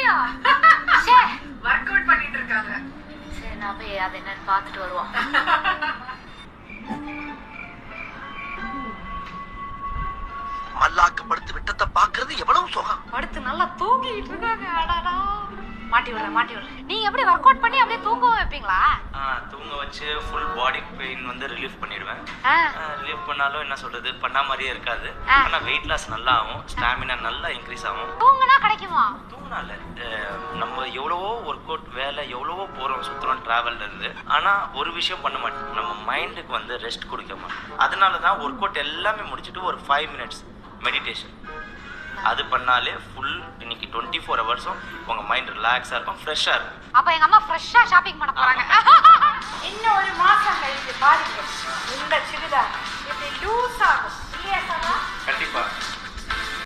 அப்படியா? சே work out பண்ணிட்டு இருக்காங்க. சரி நான் போய் அது என்னன்னு பார்த்துட்டு வருவோம். மல்லாக்க படுத்து விட்டத்தை பாக்குறது எவ்வளவு சுகம். படுத்து நல்லா தூங்கிட்டு இருக்காங்க. அடடா மாட்டி விடுறேன். நீங்க எப்படி ஒர்க் அவுட் பண்ணி அப்படியே தூங்கவும் வைப்பீங்களா? தூங்க வச்சு ஃபுல் பாடி பெயின் வந்து ரிலீஃப் பண்ணிடுவேன். ரிலீஃப் பண்ணாலும் என்ன சொல்றது பண்ண மாதிரியே இருக்காது. ஆனா வெயிட் லாஸ் நல்லா ஆகும், ஸ்டாமினா நல்லா இன்க்ரீஸ் ஆகும். தூங்குனா கிடைக்குமா? தூங்கினால நம்ம எவ்வளவோ ஒர்க் அவுட் வேலை எவ்வளவோ போறோம் சுத்துறோம் டிராவல்ல இருந்து. ஆனா ஒரு விஷயம் பண்ண மாட்டோம், நம்ம மைண்டுக்கு வந்து ரெஸ்ட் கொடுக்க மாட்டோம். அதனாலதான் ஒர்க் அவுட் எல்லாமே முடிச்சுட்டு ஒரு 5 minutes மெடிடேஷன் அது பண்ணாலே ஃபுல் இன்னைக்கு 24 ஹவர்ஸும் உங்க மைண்ட் ரிலாக்ஸா இருக்கும், ஃப்ரெஷ்ஷா இருக்கும். அப்ப எங்க அம்மா ஃப்ரெஷ்ஷா ஷாப்பிங் பண்ண போறாங்க. இன்னும் ஒரு மாசம் கழிச்சு பாருங்க இந்த சுடிதார் இப்படி லூஸ் ஆகும் இல்லையா சார்? கண்டிப்பா